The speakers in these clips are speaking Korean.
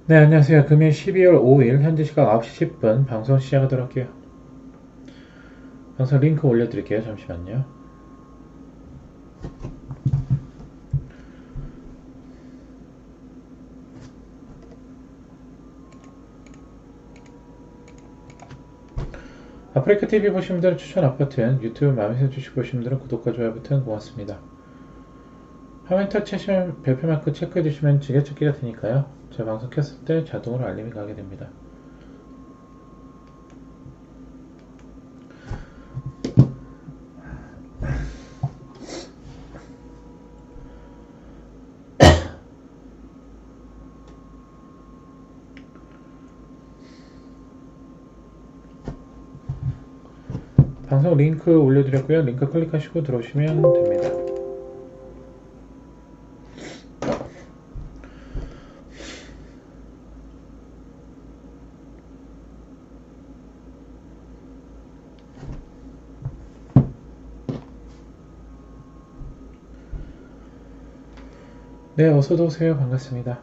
네, 안녕하세요. 금일 12월 5일 현재 시각 9시 10분 방송 시작하도록 할게요. 방송 링크 올려드릴게요. 잠시만요. 아프리카 TV 보신 분들은 추천 버튼, 유튜브 마음에 주시고 보신 분들은 구독과 좋아요 버튼 고맙습니다. 화면 터치하시면 별표 마크 체크해 주시면 즐겨찾기가 되니까요. 제 방송 켰을 때 자동으로 알림이 가게 됩니다. 방송 링크 올려드렸고요. 링크 클릭하시고 들어오시면 됩니다. 네, 어서도 오세요. 반갑습니다.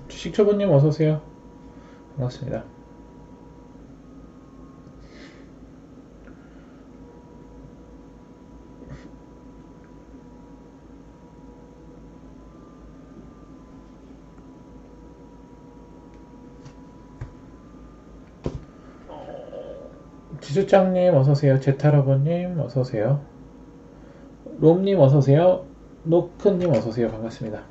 주식초보님 어서오세요. 반갑습니다. 지주짱님 어서오세요. 제타러버님 어서오세요. 롬님 어서오세요. 노크님 어서오세요. 반갑습니다.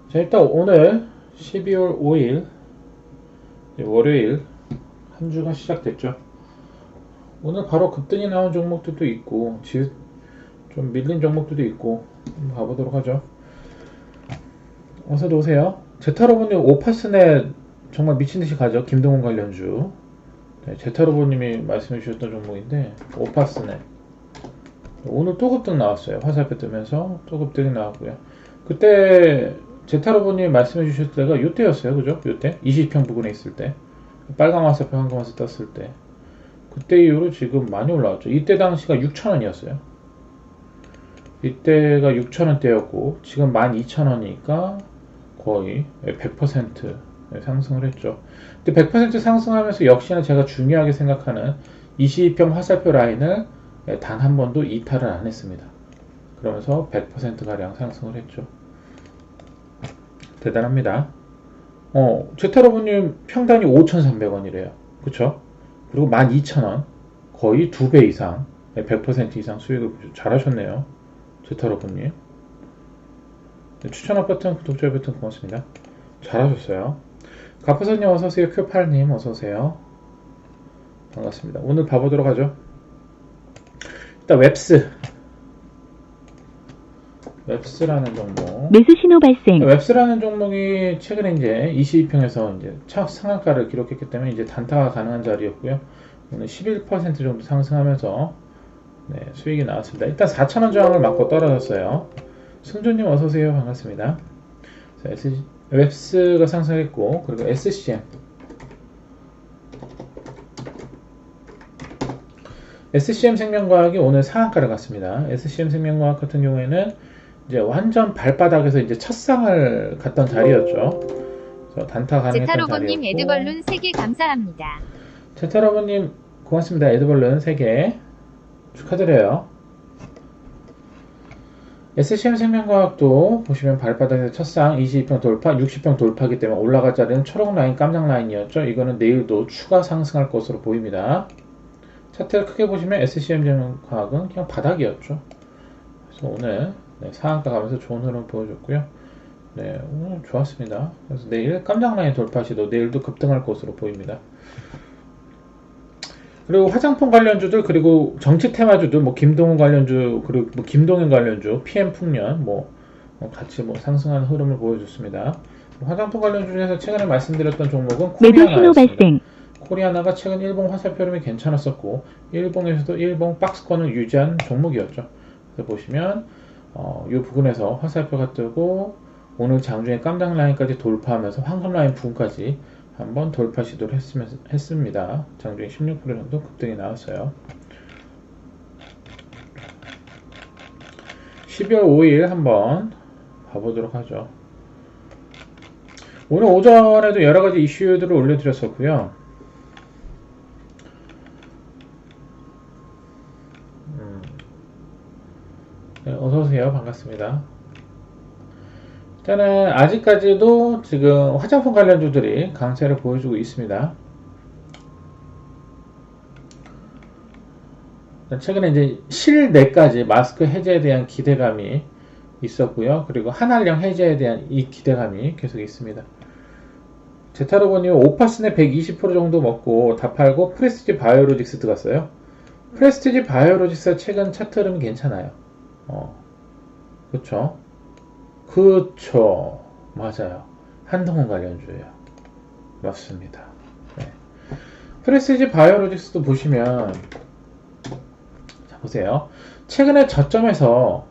자, 일단 오늘 12월 5일 월요일 한 주가 시작됐죠. 오늘 바로 급등이 나온 종목들도 있고 좀 밀린 종목들도 있고 한번 가보도록 하죠. 어서도 오세요. 제타로보님 오파스넷 정말 미친듯이 가죠. 김동훈 관련주. 네, 제타로보님이 말씀해 주셨던 종목인데 오파스넷 오늘 또 급등 나왔어요. 화살표 뜨면서 또 급등이 나왔고요. 그때 제타로보님 말씀해 주셨을 때가 요때였어요. 그죠? 요때 20평 부근에 있을 때 빨간 화살표 황금 화살표 떴을 때 그때 이후로 지금 많이 올라왔죠. 이때 당시가 6,000원이었어요. 이때가 6,000원대였고 지금 12,000원이니까 거의 100% 상승을 했죠. 근데 100% 상승하면서 역시나 제가 중요하게 생각하는 22평 화살표 라인을 단 한 번도 이탈을 안 했습니다. 그러면서 100%가량 상승을 했죠. 대단합니다. 제타로브님 평단이 5,300원이래요. 그쵸? 그리고 12,000원 거의 2배 이상 100% 이상 수익을 잘하셨네요. 제타로브님 추천업 버튼, 구독자 버튼 고맙습니다. 잘하셨어요. 가프선님 어서오세요. 큐팔님 어서오세요. 반갑습니다. 오늘 봐보도록 하죠. 일단 웹스라는 종목. 매수 신호 발생. 웹스라는 종목이 최근에 이제 22평에서 이제 상한가를 기록했기 때문에 이제 단타가 가능한 자리였고요. 오늘 11% 정도 상승하면서 수익이 나왔습니다. 일단 4,000원 저항을 맞고 떨어졌어요. 승조님 어서오세요. 반갑습니다. 자, 웹스가 상승했고, 그리고 SCM 생명과학이 오늘 상한가를 갔습니다. SCM 생명과학 같은 경우에는 이제 완전 발바닥에서 이제 첫 상을 갔던 자리였죠. 그래서 단타 가능했던 제타로버님 자리였고. 에드벌룬 3개 감사합니다. 제타로버님 고맙습니다. 에드벌룬 3개 축하드려요. SCM 생명과학도 보시면 발바닥에서 첫상 22평 돌파, 60평 돌파하기 때문에 올라갈 자리는 초록 라인, 깜장 라인이었죠. 이거는 내일도 추가 상승할 것으로 보입니다. 차트를 크게 보시면 SCM 생명과학은 그냥 바닥이었죠. 그래서 오늘 상한가 가면서 좋은 흐름 보여줬고요. 오늘 좋았습니다. 그래서 내일 깜장 라인 돌파 시도 내일도 급등할 것으로 보입니다. 그리고 화장품 관련주들, 그리고 정치 테마주들, 뭐 김동훈 관련주, 그리고 뭐 김동현 관련주, PM 풍년 같이 상승하는 흐름을 보여줬습니다. 화장품 관련주 중에서 최근에 말씀드렸던 종목은 코리아나였습니다. 코리아나가 최근 일봉 화살표 흐름이 괜찮았었고 일봉에서도 일봉 박스권을 유지한 종목이었죠. 그래서 보시면 이 부분에서 화살표가 뜨고 오늘 장중에 깜장 라인까지 돌파하면서 황금 라인 부분까지 한번 돌파 시도를 했습니다. 장중에 16% 정도 급등이 나왔어요. 12월 5일 한번 봐보도록 하죠. 오늘 오전에도 여러가지 이슈들을 올려드렸었고요. 네, 어서오세요. 반갑습니다. 일단은 아직까지도 지금 화장품 관련주들이 강세를 보여주고 있습니다. 최근에 이제 실내까지 마스크 해제에 대한 기대감이 있었고요. 그리고 한알령 해제에 대한 이 기대감이 계속 있습니다. 제타로보님 오파스네 120% 정도 먹고 다 팔고 프레스티지 바이오로직스 들어갔어요. 프레스티지 바이오로직스 최근 차트 흐름이 괜찮아요. 그쵸? 그쵸. 맞아요. 한동훈 관련주예요. 맞습니다. 네. 프레스티지 바이오로직스도 보시면 자 보세요. 최근에 저점에서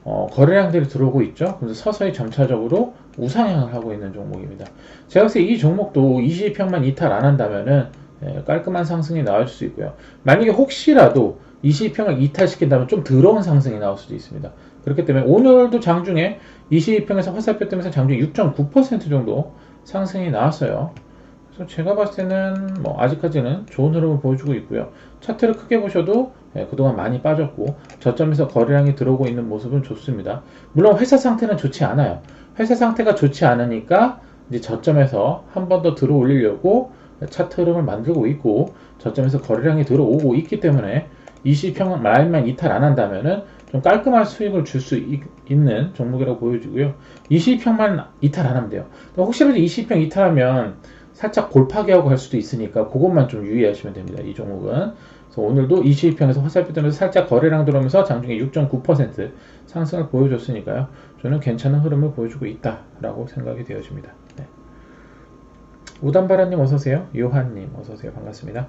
거래량들이 들어오고 있죠. 그래서 서서히 점차적으로 우상향을 하고 있는 종목입니다. 제가 봤을 때 이 종목도 22평만 이탈 안 한다면은 깔끔한 상승이 나올 수 있고요. 만약에 혹시라도 22평을 이탈시킨다면 좀 더러운 상승이 나올 수도 있습니다. 그렇기 때문에 오늘도 장중에 22평에서 화살표 뜨면서 장중에 6.9% 정도 상승이 나왔어요. 그래서 제가 봤을 때는 뭐 아직까지는 좋은 흐름을 보여주고 있고요. 차트를 크게 보셔도 그동안 많이 빠졌고 저점에서 거래량이 들어오고 있는 모습은 좋습니다. 물론 회사 상태는 좋지 않아요. 회사 상태가 좋지 않으니까 이제 저점에서 한 번 더 들어 올리려고 차트 흐름을 만들고 있고 저점에서 거래량이 들어오고 있기 때문에 20평 라인만 이탈 안 한다면은 좀 깔끔한 수익을 줄 수 있는 종목이라고 보여지고요. 22평만 이탈 안 하면 돼요. 혹시라도 22평 이탈하면 살짝 골파기하고 갈 수도 있으니까 그것만 좀 유의하시면 됩니다. 이 종목은. 그래서 오늘도 22평에서 화살표 뜨면서 살짝 거래량 들어오면서 장중에 6.9% 상승을 보여줬으니까요. 저는 괜찮은 흐름을 보여주고 있다라고 생각이 되어집니다. 네. 우단바라님 어서오세요. 요한님 어서오세요. 반갑습니다.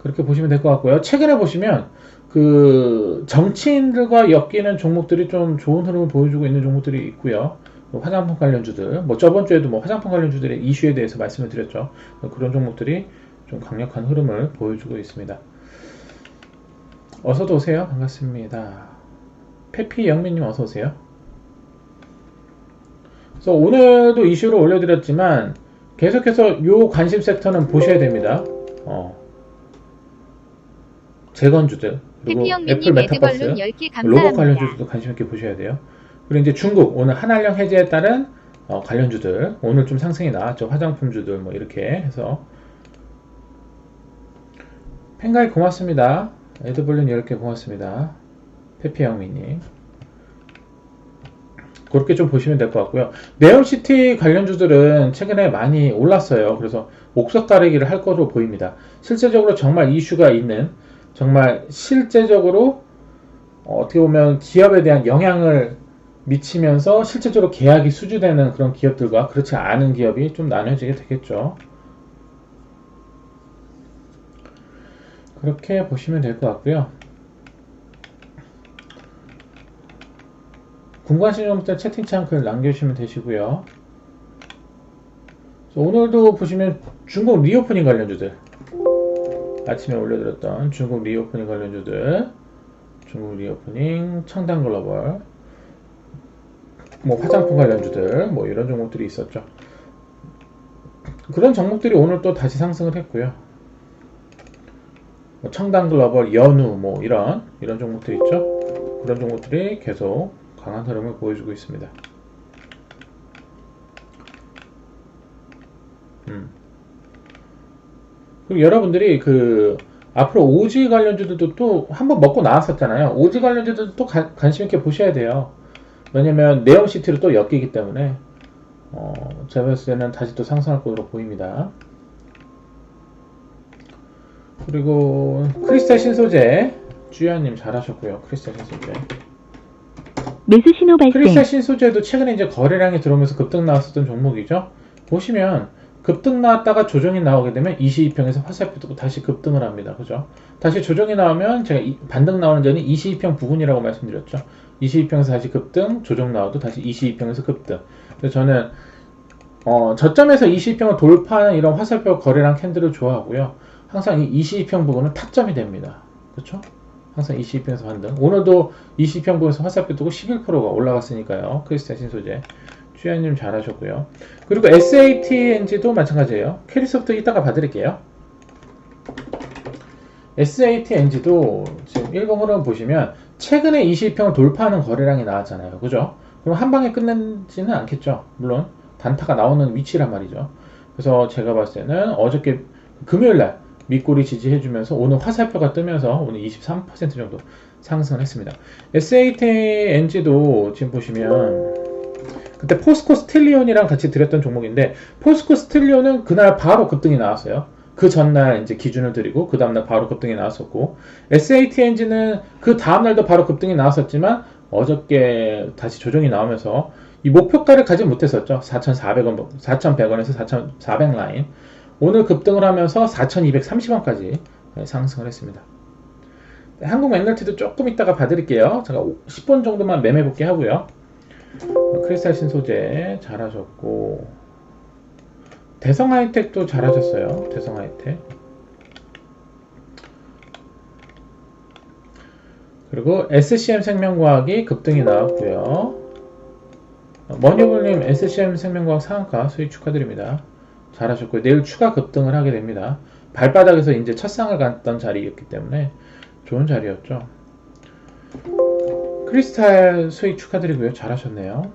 그렇게 보시면 될 것 같고요. 최근에 보시면 그 정치인들과 엮이는 종목들이 좀 좋은 흐름을 보여주고 있는 종목들이 있고요. 화장품 관련주들, 뭐 저번 주에도 뭐 화장품 관련주들의 이슈에 대해서 말씀을 드렸죠. 그런 종목들이 좀 강력한 흐름을 보여주고 있습니다. 어서도 오세요. 반갑습니다. 페피 영민님 어서 오세요. 그래서 오늘도 이슈를 올려드렸지만 계속해서 요 관심 섹터는 보셔야 됩니다. 재건주들 그리고 애플 메타버스 로봇 관련주들도 관심 있게 보셔야 돼요. 그리고 이제 중국 오늘 한알령 해제에 따른 관련주들 오늘 좀 상승이 나왔죠. 화장품주들 뭐 이렇게 해서 팬가입 고맙습니다. 에드블린 10개 고맙습니다. 페피영미님 그렇게 좀 보시면 될 것 같고요. 네옴시티 관련주들은 최근에 많이 올랐어요. 그래서 옥석 가리기를 할 것으로 보입니다. 실제적으로 정말 이슈가 있는 정말 실제적으로 어떻게 보면 기업에 대한 영향을 미치면서 실제적으로 계약이 수주되는 그런 기업들과 그렇지 않은 기업이 좀 나눠지게 되겠죠. 그렇게 보시면 될 것 같고요. 궁금하신 점부터 채팅창 글 남겨주시면 되시고요. 오늘도 보시면 중국 리오프닝 관련주들 아침에 올려드렸던 중국 리오프닝 관련주들 중국 리오프닝 청담글로벌 뭐 화장품 관련주들 뭐 이런 종목들이 있었죠. 그런 종목들이 오늘 또 다시 상승을 했고요. 뭐 청담글로벌 연우 뭐 이런 종목들 있죠. 그런 종목들이 계속 강한 흐름을 보여주고 있습니다. 그리고 여러분들이 그 앞으로 오지 관련주들도 또 한번 먹고 나왔었잖아요. 오지 관련주들도 또 관심 있게 보셔야 돼요. 왜냐면 네옴시티로 또 엮이기 때문에 제가 봤을 때는 다시 또 상승할 것으로 보입니다. 그리고 크리스탈 신소재 주연님 잘하셨고요. 크리스탈 신소재 매수 신호 발생. 크리스탈 신소재도 최근에 이제 거래량이 들어오면서 급등 나왔었던 종목이죠. 보시면 급등 나왔다가 조정이 나오게 되면 22평에서 화살표 뜨고 다시 급등을 합니다. 그죠? 다시 조정이 나오면 제가 반등 나오는 전이 22평 부근이라고 말씀드렸죠. 22평에서 다시 급등, 조정 나와도 다시 22평에서 급등. 그래서 저는 저점에서 22평을 돌파하는 이런 화살표 거래량 캔들을 좋아하고요. 항상 이 22평 부분은 타점이 됩니다. 그렇죠? 항상 22평에서 반등. 오늘도 22평 부분에서 화살표 뜨고 11%가 올라갔으니까요. 크리스탈 소재. 주연님 잘하셨고요. 그리고 SATNG도 마찬가지예요. 캐리소프트 이따가 봐드릴게요. SATNG도 지금 일봉 흐름 보시면 최근에 22평을 돌파하는 거래량이 나왔잖아요. 그죠? 그럼 한 방에 끝내지는 않겠죠. 물론 단타가 나오는 위치란 말이죠. 그래서 제가 봤을 때는 어저께 금요일날 밑꼬리 지지해주면서 오늘 화살표가 뜨면서 오늘 23% 정도 상승을 했습니다. SATNG도 지금 보시면 그때 포스코 스틸리온이랑 같이 드렸던 종목인데 포스코 스틸리온은 그날 바로 급등이 나왔어요. 그 전날 이제 기준을 드리고 그 다음날 바로 급등이 나왔었고 SATNG는 그 다음날도 바로 급등이 나왔었지만 어저께 다시 조정이 나오면서 이 목표가를 가지 못했었죠. 4,400원, 4,100원에서 4,400 라인. 오늘 급등을 하면서 4,230원까지 상승을 했습니다. 한국 맥널티도 조금 이따가 봐드릴게요. 제가 10분 정도만 매매 볼게 하고요. 크리스탈 신소재 잘하셨고 대성하이텍도 잘하셨어요. 대성하이텍. 그리고 SCM 생명과학이 급등이 나왔고요. 머니블님 SCM 생명과학 상한가 수익 축하드립니다. 잘하셨고요. 내일 추가 급등을 하게 됩니다. 발바닥에서 이제 첫 상을 갔던 자리였기 때문에 좋은 자리였죠. 크리스탈 수익 축하드리고요. 잘하셨네요.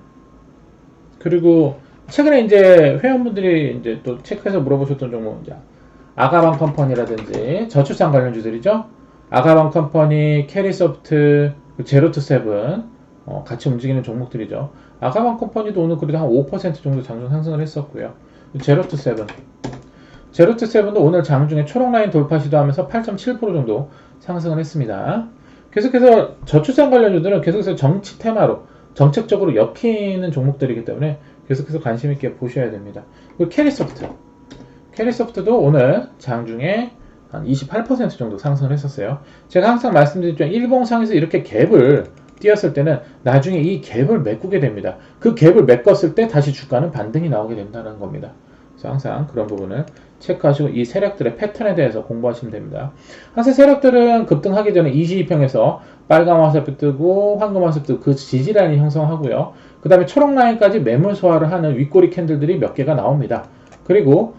그리고 최근에 이제 회원분들이 이제 또 체크해서 물어보셨던 종목 이제 아가방 컴퍼니라든지 저출산 관련주들이죠. 아가방 컴퍼니, 캐리소프트, 제로투세븐 같이 움직이는 종목들이죠. 아가방 컴퍼니도 오늘 그래도 한 5% 정도 장중 상승을 했었고요. 제로투세븐도 오늘 장중에 초록 라인 돌파 시도하면서 8.7% 정도 상승을 했습니다. 계속해서 저출산 관련주들은 계속해서 정치 테마로 정책적으로 엮이는 종목들이기 때문에 계속해서 관심 있게 보셔야 됩니다. 그리고 캐리소프트도 오늘 장중에 한 28% 정도 상승을 했었어요. 제가 항상 말씀드렸죠. 일봉상에서 이렇게 갭을 띄었을 때는 나중에 이 갭을 메꾸게 됩니다. 그 갭을 메꿨을 때 다시 주가는 반등이 나오게 된다는 겁니다. 그래서 항상 그런 부분을 체크하시고 이 세력들의 패턴에 대해서 공부하시면 됩니다. 항상 세력들은 급등하기 전에 22평에서 빨간 화살표 뜨고 황금 화살표 뜨고 그 지지라인이 형성하고요. 그 다음에 초록 라인까지 매물 소화를 하는 윗꼬리 캔들들이 몇 개가 나옵니다. 그리고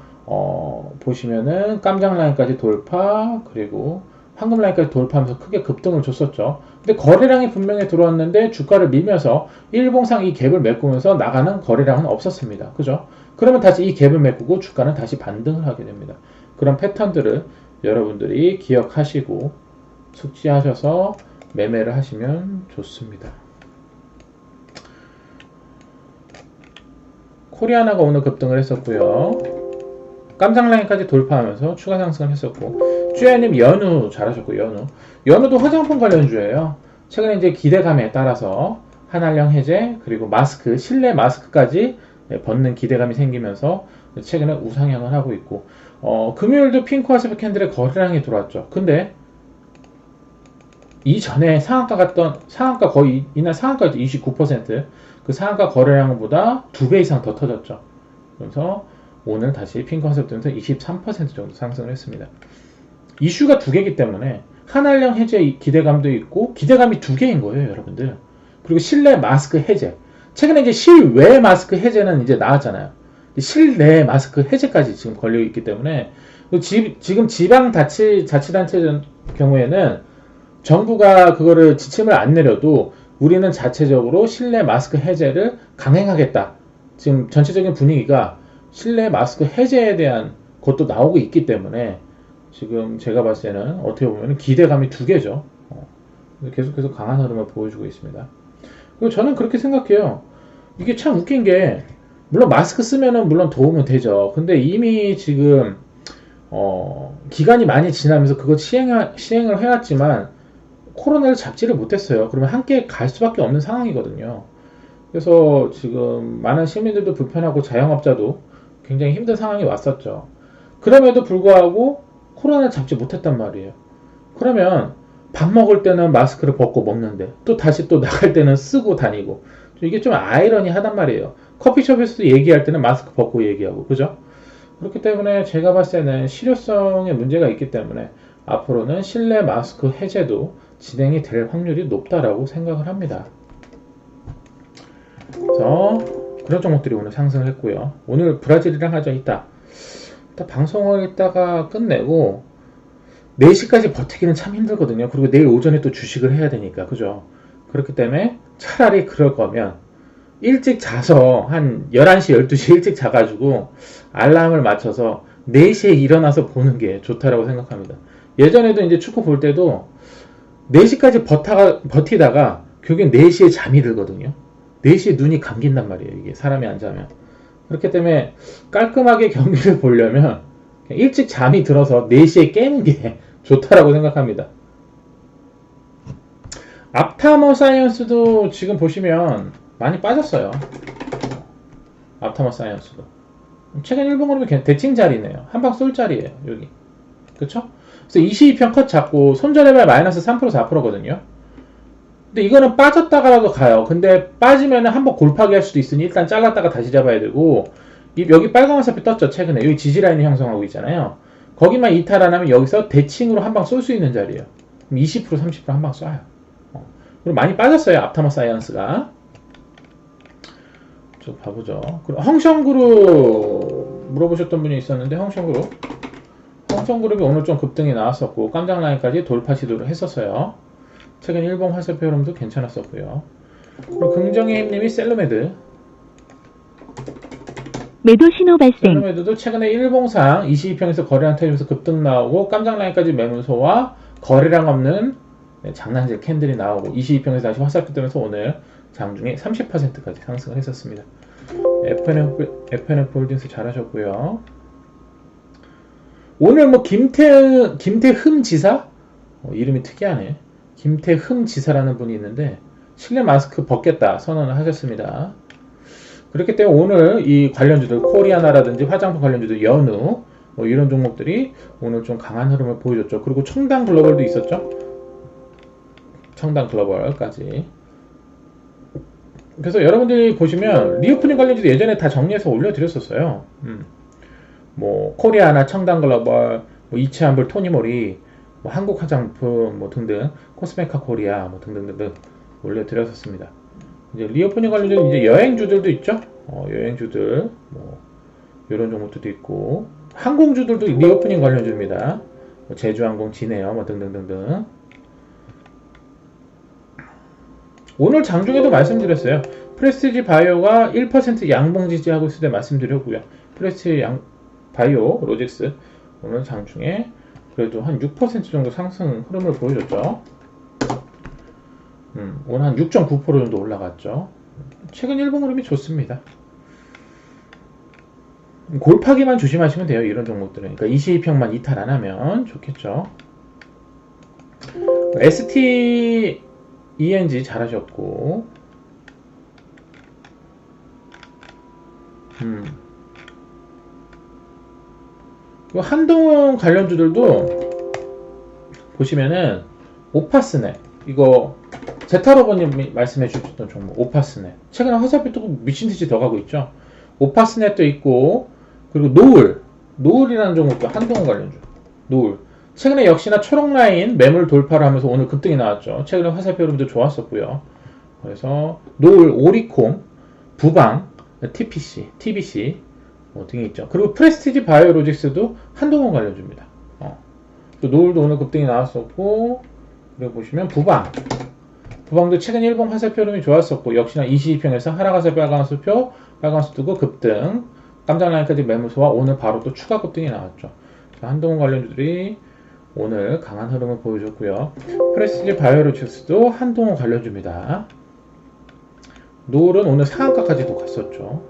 보시면은 깜장 라인까지 돌파, 그리고 황금 라인까지 돌파하면서 크게 급등을 줬었죠. 근데 거래량이 분명히 들어왔는데 주가를 밀면서 일봉상 이 갭을 메꾸면서 나가는 거래량은 없었습니다. 그죠? 그러면 다시 이 갭을 메꾸고 주가는 다시 반등을 하게 됩니다. 그런 패턴들을 여러분들이 기억하시고 숙지하셔서 매매를 하시면 좋습니다. 코리아나가 오늘 급등을 했었고요. 깜장 라인까지 돌파하면서 추가 상승을 했었고, 쭈야님 연우 잘하셨고, 연우도 화장품 관련주예요. 최근에 이제 기대감에 따라서 한알령 해제, 그리고 마스크, 실내 마스크까지 벗는 기대감이 생기면서 최근에 우상향을 하고 있고, 금요일도 핑크 화살표 캔들의 거래량이 들어왔죠. 근데 이전에 상한가 거의 이날 상한가였죠. 29%. 그 상한가 거래량보다 2배 이상 더 터졌죠. 그래서 오늘 다시 핑크 화살표 뜨면서 23% 정도 상승을 했습니다. 이슈가 2개이기 때문에 한알령 해제 기대감도 있고 기대감이 2개인 거예요, 여러분들. 그리고 실내 마스크 해제. 최근에 이제 실외 마스크 해제는 이제 나왔잖아요. 실내 마스크 해제까지 지금 걸려 있기 때문에 지금 지방 자치단체 경우에는 정부가 그거를 지침을 안 내려도 우리는 자체적으로 실내 마스크 해제를 강행하겠다. 지금 전체적인 분위기가 실내 마스크 해제에 대한 것도 나오고 있기 때문에 지금 제가 봤을 때는 어떻게 보면 기대감이 2개죠. 계속해서 강한 흐름을 보여주고 있습니다. 그리고 저는 그렇게 생각해요. 이게 참 웃긴 게 물론 마스크 쓰면은 물론 도움은 되죠. 근데 이미 지금 기간이 많이 지나면서 그거 시행을 해왔지만 코로나를 잡지를 못했어요. 그러면 함께 갈 수밖에 없는 상황이거든요. 그래서 지금 많은 시민들도 불편하고 자영업자도 굉장히 힘든 상황이 왔었죠. 그럼에도 불구하고 코로나를 잡지 못했단 말이에요. 그러면 밥 먹을 때는 마스크를 벗고 먹는데 또 다시 또 나갈 때는 쓰고 다니고 이게 좀 아이러니하단 말이에요. 커피숍에서도 얘기할 때는 마스크 벗고 얘기하고 그죠? 그렇기 때문에 제가 봤을 때는 실효성에 문제가 있기 때문에 앞으로는 실내 마스크 해제도 진행이 될 확률이 높다라고 생각을 합니다. 그래서 그런 종목들이 오늘 상승을 했고요. 오늘 브라질이랑 하죠. 이따 방송을 이따가 끝내고 4시까지 버티기는 참 힘들거든요. 그리고 내일 오전에 또 주식을 해야 되니까 그죠? 그렇기 때문에 차라리 그럴 거면 일찍 자서 한 11시, 12시 일찍 자가지고 알람을 맞춰서 4시에 일어나서 보는 게 좋다라고 생각합니다. 예전에도 이제 축구 볼 때도 4시까지 버티다가 결국엔 4시에 잠이 들거든요. 4시에 눈이 감긴단 말이에요. 이게 사람이 안 자면. 그렇기 때문에 깔끔하게 경기를 보려면 일찍 잠이 들어서 4시에 깨는 게 좋다라고 생각합니다. 앞타머 사이언스도 지금 보시면 많이 빠졌어요. 앞타머 사이언스도. 최근 일봉으로 대칭 자리네요. 한방 쏠 자리예요. 여기. 그쵸? 그래서 22편 컷 잡고 손절해봐야 마이너스 3% 4%거든요. 근데 이거는 빠졌다가라도 가요. 근데 빠지면 한번 골파기 할 수도 있으니 일단 잘랐다가 다시 잡아야 되고 여기 빨간 화살표 떴죠. 최근에. 여기 지지라인을 형성하고 있잖아요. 거기만 이탈 안 하면 여기서 대칭으로 한 방 쏠 수 있는 자리예요. 그럼 20% 30% 한 방 쏴요. 그리고 많이 빠졌어요. 앞타머 사이언스가. 좀 봐보죠. 그리고 헝성그룹 물어보셨던 분이 있었는데 헝성그룹이 오늘 좀 급등이 나왔었고 깜짝 라인까지 돌파 시도를 했었어요. 최근 일봉 화살표 흐름도 괜찮았었고요. 그리고 긍정의 힘님이 셀러메드. 매도 신호 발생. 셀러메드도 최근에 일봉상 22평에서 거래량 터지면서 급등 나오고 깜짝 라인까지 매물소와 거래량 없는 장난질 캔들이 나오고 22평에서 다시 화살표 뜨면서 오늘 장중에 30%까지 상승을 했었습니다. FNF 홀딩스 잘하셨고요. 오늘 뭐 김태흠 지사? 이름이 특이하네. 김태흠 지사라는 분이 있는데 실내 마스크 벗겠다 선언을 하셨습니다. 그렇기 때문에 오늘 이 관련주들 코리아나라든지 화장품 관련주들 연우 뭐 이런 종목들이 오늘 좀 강한 흐름을 보여줬죠. 그리고 청당 글로벌도 있었죠. 청당 글로벌까지. 그래서 여러분들이 보시면 리오프닝 관련주도 예전에 다 정리해서 올려드렸었어요. 뭐 코리아나 청당 글로벌, 뭐 이치한불 토니모리, 뭐 한국 화장품 뭐 등등, 코스메카 코리아 뭐 등등등등 올려드렸었습니다. 이제 리오프닝 관련주는 이제 여행주들도 있죠. 여행주들 뭐 이런 종목들도 있고 항공주들도 리오프닝 관련주입니다. 뭐 제주항공, 진에어 뭐 등등등등. 오늘 장중에도 말씀드렸어요. 프레스티지 바이오가 1% 양봉 지지하고 있을 때 말씀드렸고요. 프레스티지 바이오 로직스 오늘 장중에 그래도 한 6% 정도 상승 흐름을 보여줬죠. 오늘 한 6.9% 정도 올라갔죠. 최근 일봉 흐름이 좋습니다. 골파기만 조심하시면 돼요. 이런 종목들은. 그러니까 22평만 이탈 안 하면 좋겠죠. STENG 잘하셨고 한동훈 관련주들도 보시면은 오파스넷 이거 제타로버님이 말씀해 주셨던 종목 오파스넷 최근에 화살표 뜨고 미친듯이 더 가고 있죠. 오파스넷도 있고 그리고 노을이라는 종목도 한동훈 관련주 노을 최근에 역시나 초록라인 매물 돌파를 하면서 오늘 급등이 나왔죠. 최근에 화살표 흐름도 좋았었고요. 그래서 노을, 오리콤, 부방, TBC 뭐 등이 있죠. 그리고 프레스티지 바이오로직스도 한동훈 관련주입니다. 또 노을도 오늘 급등이 나왔었고 그리고 보시면 부방도 최근 일봉 화살표 흐름이 좋았었고 역시나 22평에서 하락 화살표 빨간 화살표 뜨고 급등 깜짝 라인까지 매물소와 오늘 바로 또 추가 급등이 나왔죠. 한동훈 관련주들이 오늘 강한 흐름을 보여줬고요. 프레스티지 바이오로직스도 한동훈 관련주입니다. 노을은 오늘 상한가까지도 갔었죠.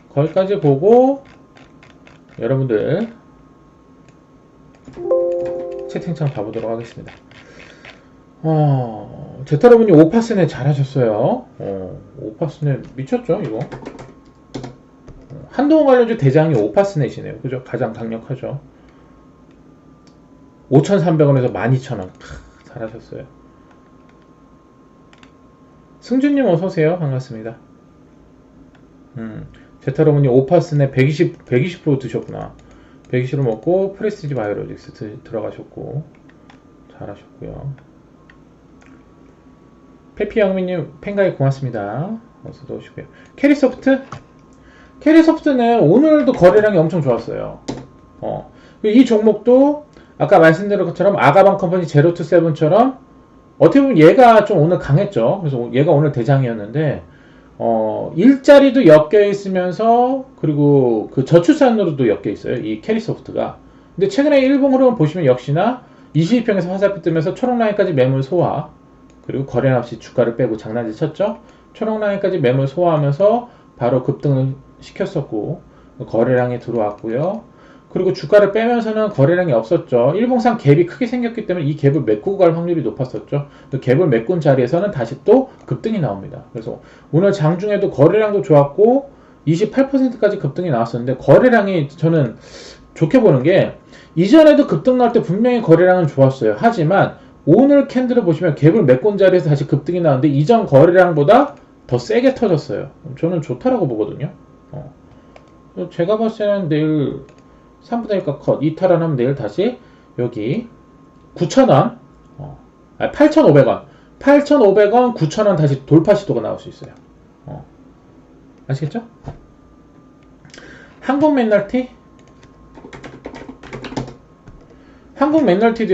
거기까지 보고 여러분들 채팅창 봐보도록 하겠습니다. 제타로분이 오파스네 잘하셨어요. 오파스네 미쳤죠, 이거. 한동훈 관련주 대장이 오파스넷이네요. 그죠? 가장 강력하죠. 5,300원에서 12,000원. 잘하셨어요. 승준님 어서오세요. 반갑습니다. 제타로분이 오파스넷 120% 드셨구나. 120% 먹고 프레스티지 바이오로직스 들어가셨고 잘하셨고요. 페피 영민님 팬가입 고맙습니다. 어서 들어오시고요. 캐리소프트는 오늘도 거래량이 엄청 좋았어요. 이 종목도 아까 말씀드린 것처럼 아가방 컴퍼니 제로투세븐처럼 어떻게 보면 얘가 좀 오늘 강했죠. 그래서 얘가 오늘 대장이었는데 일자리도 엮여 있으면서 그리고 그 저출산으로도 엮여 있어요. 이 캐리소프트가. 근데 최근에 일봉 흐름 보시면 역시나 22평에서 화살표 뜨면서 초록라인까지 매물 소화, 그리고 거래량 없이 주가를 빼고 장난질 쳤죠. 초록라인까지 매물 소화하면서 바로 급등을 시켰었고 거래량이 들어왔고요. 그리고 주가를 빼면서는 거래량이 없었죠. 일봉상 갭이 크게 생겼기 때문에 이 갭을 메꾸고 갈 확률이 높았었죠. 그 갭을 메꾼 자리에서는 다시 또 급등이 나옵니다. 그래서 오늘 장중에도 거래량도 좋았고 28%까지 급등이 나왔었는데, 거래량이 저는 좋게 보는 게 이전에도 급등 나올 때 분명히 거래량은 좋았어요. 하지만 오늘 캔들을 보시면 갭을 메꾼 자리에서 다시 급등이 나왔는데 이전 거래량보다 더 세게 터졌어요. 저는 좋다라고 보거든요. 제가 봤을 때는 내일 3분의 1가 컷 이탈하면 내일 다시 여기 9,000원 8,500원 9,000원 다시 돌파 시도가 나올 수 있어요. 아시겠죠? 한국 맨널티도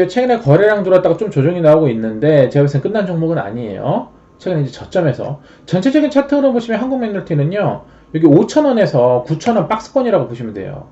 최근에 거래량 들어왔다가 좀 조정이 나오고 있는데 제가 봤을 땐 끝난 종목은 아니에요. 최근에 이제 저점에서 전체적인 차트로 보시면 한국 맨널티는요, 여기 5,000원에서 9,000원 박스권이라고 보시면 돼요.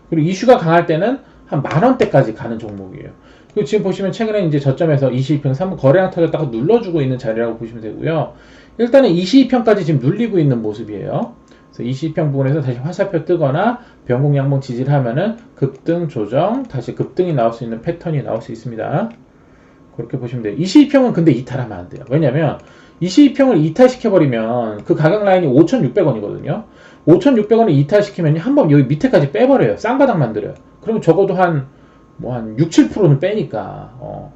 그리고 이슈가 강할 때는 한 만원대까지 가는 종목이에요. 그리고 지금 보시면 최근에 이제 저점에서 22평 3분 거래량 터졌다가 눌러주고 있는 자리라고 보시면 되고요. 일단은 22평까지 지금 눌리고 있는 모습이에요. 그래서 22평 부분에서 다시 화살표 뜨거나 변곡 양봉 지지를 하면은 급등 조정, 다시 급등이 나올 수 있는 패턴이 나올 수 있습니다. 그렇게 보시면 돼요. 22평은 근데 이탈하면 안 돼요. 왜냐면 22평을 이탈시켜버리면 그 가격 라인이 5,600원이거든요. 5,600원을 이탈시키면 한번 여기 밑에까지 빼버려요. 쌍바닥 만들어요. 그러면 적어도 한 6, 7%는 빼니까.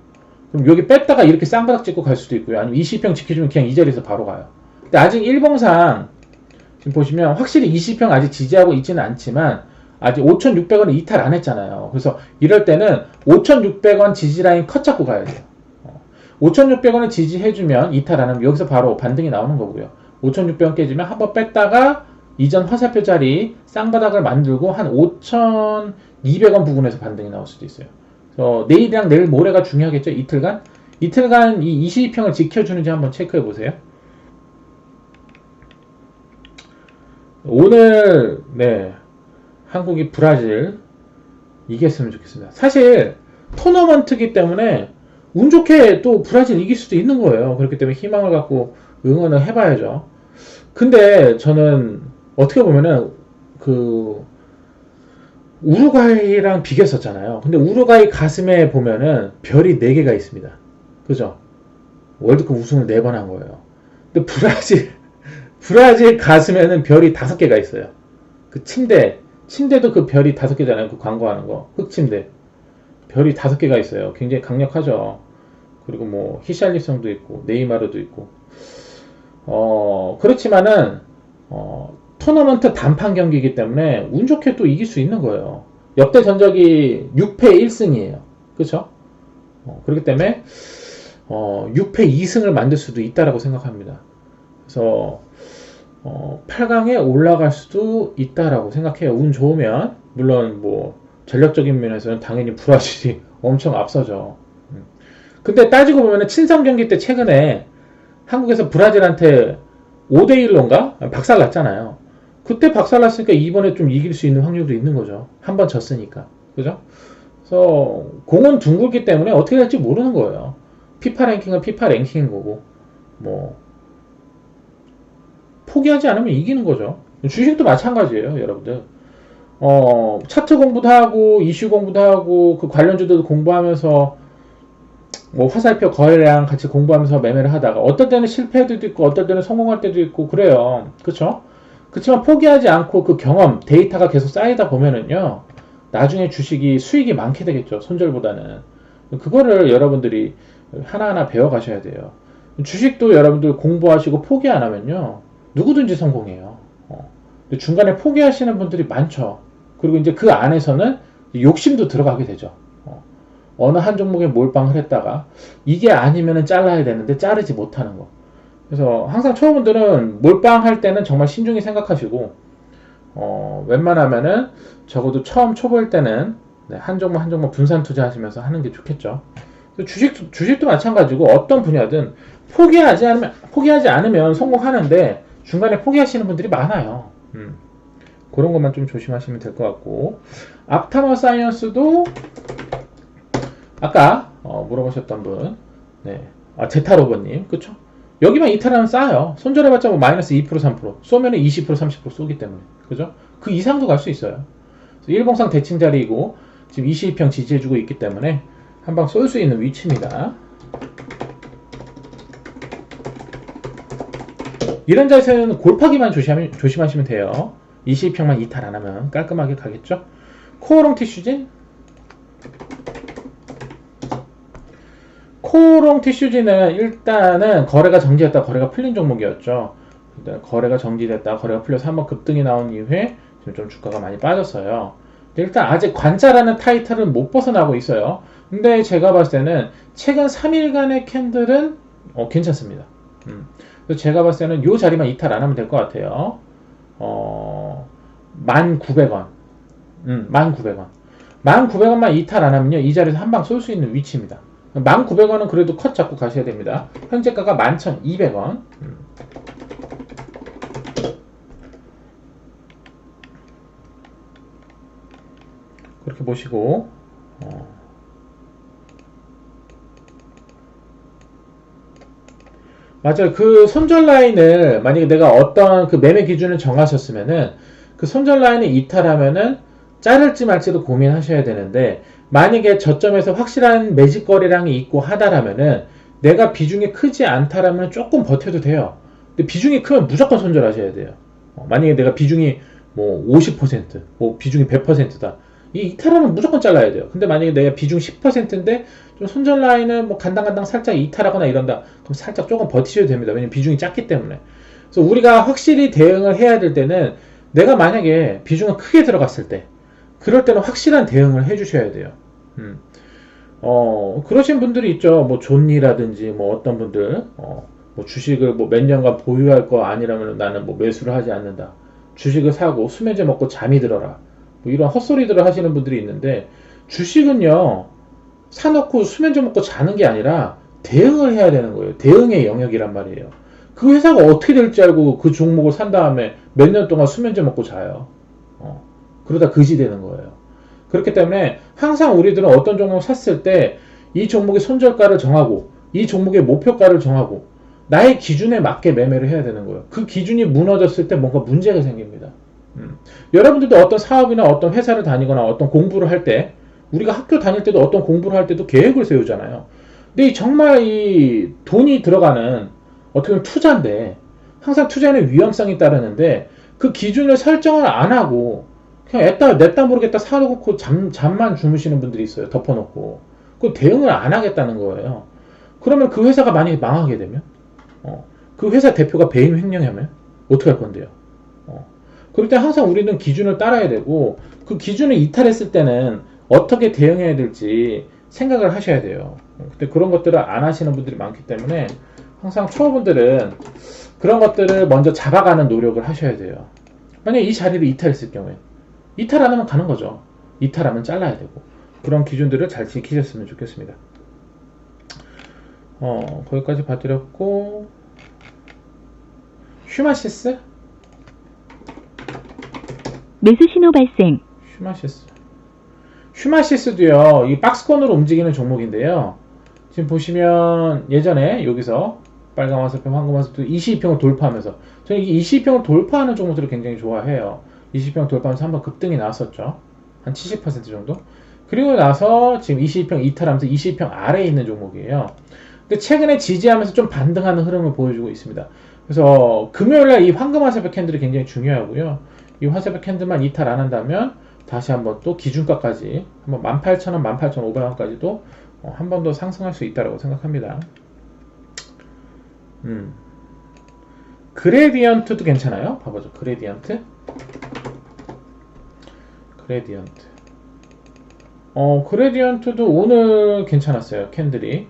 그럼 여기 뺐다가 이렇게 쌍바닥 찍고 갈 수도 있고요. 아니면 20평 지켜주면 그냥 이 자리에서 바로 가요. 근데 아직 일봉상 지금 보시면 확실히 20평 아직 지지하고 있지는 않지만 아직 5,600원을 이탈 안 했잖아요. 그래서 이럴 때는 5,600원 지지라인 컷 잡고 가야 돼요. 5,600원을 지지해주면 이탈 안 하면 여기서 바로 반등이 나오는 거고요. 5,600원 깨지면 한번 뺐다가 이전 화살표 자리 쌍바닥을 만들고 한 5,200원 부분에서 반등이 나올 수도 있어요. 그래서 내일이랑 내일 모레가 중요하겠죠. 이틀간 이 22평을 지켜주는지 한번 체크해 보세요. 오늘 한국이 브라질 이겼으면 좋겠습니다. 사실 토너먼트이기 때문에 운 좋게 또 브라질 이길 수도 있는 거예요. 그렇기 때문에 희망을 갖고 응원을 해봐야죠. 근데 저는 어떻게 보면은 우루과이랑 비겼었잖아요. 근데 우루과이 가슴에 보면은 별이 4개가 있습니다. 그죠? 월드컵 우승을 4번 한 거예요. 근데 브라질 가슴에는 별이 5개가 있어요. 그 침대도 그 별이 5개잖아요. 그 광고하는 거. 흑침대. 별이 5개가 있어요. 굉장히 강력하죠. 그리고 뭐 히샬리송도 있고 네이마르도 있고. 그렇지만은 토너먼트 단판 경기이기 때문에 운 좋게 또 이길 수 있는 거예요. 역대 전적이 6패 1승이에요. 그렇죠? 그렇기 때문에 6패 2승을 만들 수도 있다라고 생각합니다. 그래서 8강에 올라갈 수도 있다라고 생각해요. 운 좋으면. 물론 뭐 전력적인 면에서는 당연히 브라질이 엄청 앞서죠. 근데 따지고 보면은 친선 경기 때 최근에 한국에서 브라질한테 5대1로인가? 박살났잖아요. 그때 박살났으니까 이번에 좀 이길 수 있는 확률도 있는 거죠. 한 번 졌으니까. 그죠? 그래서 공은 둥글기 때문에 어떻게 될지 모르는 거예요. 피파 랭킹은 피파 랭킹인 거고, 뭐 포기하지 않으면 이기는 거죠. 주식도 마찬가지예요, 여러분들. 차트 공부도 하고 이슈 공부도 하고 그 관련주들도 공부하면서 뭐 화살표 거래량 같이 공부하면서 매매를 하다가 어떨 때는 실패할 때도 있고 어떨 때는 성공할 때도 있고 그래요. 그쵸? 그렇지만 포기하지 않고 그 경험, 데이터가 계속 쌓이다 보면은요, 나중에 주식이 수익이 많게 되겠죠. 손절보다는. 그거를 여러분들이 하나하나 배워가셔야 돼요. 주식도 여러분들 공부하시고 포기 안 하면요, 누구든지 성공해요. 근데 중간에 포기하시는 분들이 많죠. 그리고 이제 그 안에서는 욕심도 들어가게 되죠. 어느 한 종목에 몰빵을 했다가 이게 아니면은 잘라야 되는데 자르지 못하는 거. 그래서 항상 초보분들은 몰빵할 때는 정말 신중히 생각하시고, 웬만하면은 적어도 처음 초보일 때는 한 종목 한 종목 분산 투자하시면서 하는 게 좋겠죠. 주식도 마찬가지고 어떤 분야든 포기하지 않으면 성공하는데 중간에 포기하시는 분들이 많아요. 그런 것만 좀 조심하시면 될 것 같고, 앞타머 사이언스도 아까 물어보셨던 분, 제타로버님, 그쵸? 여기만 이탈하면 싸요. 손절해봤자 뭐 마이너스 2%, 3%, 쏘면은 20%, 30% 쏘기 때문에, 그죠? 그 이상도 갈 수 있어요. 일봉상 대칭 자리이고 지금 22평 지지해주고 있기 때문에 한방 쏠 수 있는 위치입니다. 이런 자세는 골파기만 조심하시면 돼요. 22평만 이탈 안 하면 깔끔하게 가겠죠? 코오롱 티슈진? 코오롱 티슈진은 일단은 거래가 정지됐다, 거래가 풀린 종목이었죠. 거래가 정지됐다, 거래가 풀려서 한번 급등이 나온 이후에 지금 좀 주가가 많이 빠졌어요. 일단 아직 관찰하는 타이틀은 못 벗어나고 있어요. 근데 제가 봤을 때는 최근 3일간의 캔들은 괜찮습니다. 그래서 제가 봤을 때는 이 자리만 이탈 안 하면 될 것 같아요. 1,900원. 1,900원. 1,900원만 이탈 안 하면요, 이 자리에서 한 방 쏠 수 있는 위치입니다. 1,900원은 그래도 컷 잡고 가셔야 됩니다. 현재가가 11,200원. 그렇게 보시고, 맞아요. 그 손절 라인을 만약에 내가 어떤 그 매매 기준을 정하셨으면은 그 손절 라인을 이탈하면은 자를지 말지도 고민하셔야 되는데, 만약에 저점에서 확실한 매집 거래량이 있고 하다라면은 내가 비중이 크지 않다라면 조금 버텨도 돼요. 근데 비중이 크면 무조건 손절하셔야 돼요. 만약에 내가 비중이 뭐 50%, 뭐 비중이 100%다. 이 이탈하면 무조건 잘라야 돼요. 근데 만약에 내가 비중 10%인데 좀 손절 라인은 뭐 간당간당 살짝 이탈하거나 이런다. 그럼 살짝 조금 버티셔도 됩니다. 왜냐면 비중이 작기 때문에. 그래서 우리가 확실히 대응을 해야 될 때는 내가 만약에 비중을 크게 들어갔을 때, 그럴 때는 확실한 대응을 해주셔야 돼요. 그러신 분들이 있죠. 뭐 존이라든지 뭐 어떤 분들, 뭐 주식을 뭐 몇 년간 보유할 거 아니라면 나는 뭐 매수를 하지 않는다. 주식을 사고 수면제 먹고 잠이 들어라. 뭐 이런 헛소리들을 하시는 분들이 있는데, 주식은요, 사놓고 수면제 먹고 자는 게 아니라 대응을 해야 되는 거예요. 대응의 영역이란 말이에요. 그 회사가 어떻게 될지 알고 그 종목을 산 다음에 몇 년 동안 수면제 먹고 자요. 그러다 그지 되는 거예요. 그렇기 때문에 항상 우리들은 어떤 종목을 샀을 때 이 종목의 손절가를 정하고 이 종목의 목표가를 정하고 나의 기준에 맞게 매매를 해야 되는 거예요. 그 기준이 무너졌을 때 뭔가 문제가 생깁니다. 여러분들도 어떤 사업이나 어떤 회사를 다니거나 어떤 공부를 할 때, 우리가 학교 다닐 때도 어떤 공부를 할 때도 계획을 세우잖아요. 근데 정말 이 돈이 들어가는 어떻게 보면 투자인데, 항상 투자에는 위험성이 따르는데 그 기준을 설정을 안 하고 그냥 냈다 모르겠다 사놓고 잠만 주무시는 분들이 있어요. 덮어놓고. 그 대응을 안 하겠다는 거예요. 그러면 그 회사가 만약에 망하게 되면, 그 회사 대표가 배임 횡령하면 어떻게 할 건데요? 그럴 때 항상 우리는 기준을 따라야 되고, 그 기준을 이탈했을 때는 어떻게 대응해야 될지 생각을 하셔야 돼요. 근데 그런 것들을 안 하시는 분들이 많기 때문에 항상 초보분들은 그런 것들을 먼저 잡아가는 노력을 하셔야 돼요. 만약에 이 자리를 이탈했을 경우에 이탈 안 하면 가는 거죠. 이탈하면 잘라야 되고, 그런 기준들을 잘 지키셨으면 좋겠습니다. 거기까지 봐드렸고, 휴마시스? 매수 신호 발생. 휴마시스도요, 이 박스권으로 움직이는 종목인데요. 지금 보시면 예전에 여기서 빨간 화살표, 황금 화살표 22평을 돌파하면서, 저는 이 22평을 돌파하는 종목들을 굉장히 좋아해요. 20평 돌파하면서 한번 급등이 나왔었죠. 한 70% 정도. 그리고 나서 지금 22평 이탈하면서 22평 아래에 있는 종목이에요. 근데 최근에 지지하면서 좀 반등하는 흐름을 보여주고 있습니다. 그래서 금요일날 이 황금 화살표 캔들이 굉장히 중요하고요. 이 화살표 캔들만 이탈 안 한다면 다시 한번 또 기준가까지 한번 18,000원, 18,500원까지도 한 번 더 상승할 수 있다고 생각합니다. 그레디언트도 괜찮아요. 봐보죠. 그레디언트. 그레디언트도 오늘 괜찮았어요. 캔들이.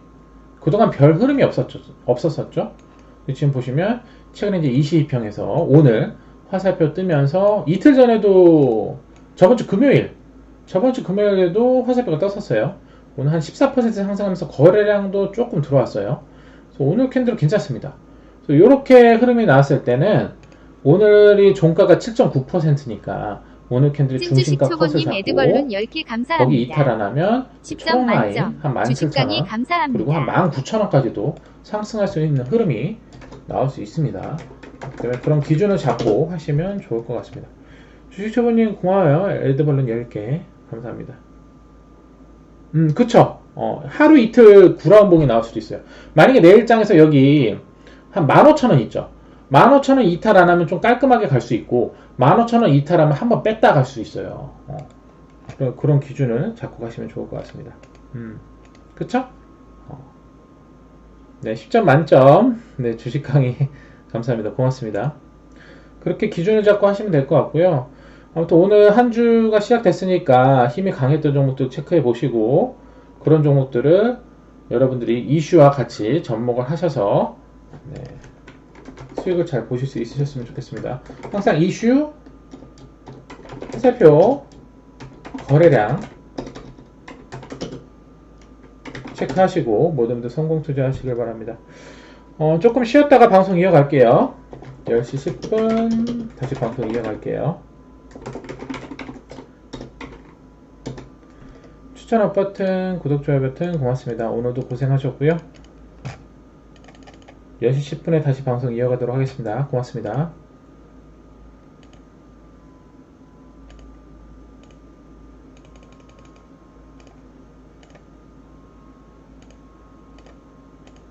그동안 별 흐름이 없었었죠. 지금 보시면 최근에 이제 22평에서 오늘 화살표 뜨면서 이틀 전에도 저번 주 금요일에도 화살표가 떴었어요. 오늘 한 14% 상승하면서 거래량도 조금 들어왔어요. 그래서 오늘 캔들 괜찮습니다. 이렇게 흐름이 나왔을 때는 오늘이 종가가 7.9%니까 오늘 캔들이 중심가 컷을 잡고 거기 이탈 안 하면 총 라인 한 17,000원 그리고 한 19,000원까지도 상승할 수 있는 흐름이 나올 수 있습니다. 때문에 그런 기준을 잡고 하시면 좋을 것 같습니다. 주식초보님 고마워요. 에드벌룬 10개 감사합니다. 그쵸. 하루 이틀 구라운봉이 나올 수도 있어요. 만약에 내일장에서 여기 한 15,000원 있죠. 15,000원 이탈 안 하면 좀 깔끔하게 갈 수 있고 15,000원 이탈하면 한번 뺐다 갈 수 있어요. 그런 기준을 잡고 가시면 좋을 것 같습니다. 그쵸? 네, 10점 만점. 네, 주식 강의 감사합니다. 고맙습니다. 그렇게 기준을 잡고 하시면 될 것 같고요. 아무튼 오늘 한 주가 시작됐으니까 힘이 강했던 종목들 체크해 보시고 그런 종목들을 여러분들이 이슈와 같이 접목을 하셔서 네, 수익을 잘 보실 수 있으셨으면 좋겠습니다. 항상 이슈, 화살표, 거래량 체크하시고 모든 분들 성공 투자하시길 바랍니다. 조금 쉬었다가 방송 이어갈게요. 10시 10분 다시 방송 이어갈게요. 추천 버튼, 구독, 좋아요 버튼 고맙습니다. 오늘도 고생하셨고요. 10시 10분에 다시 방송 이어가도록 하겠습니다. 고맙습니다.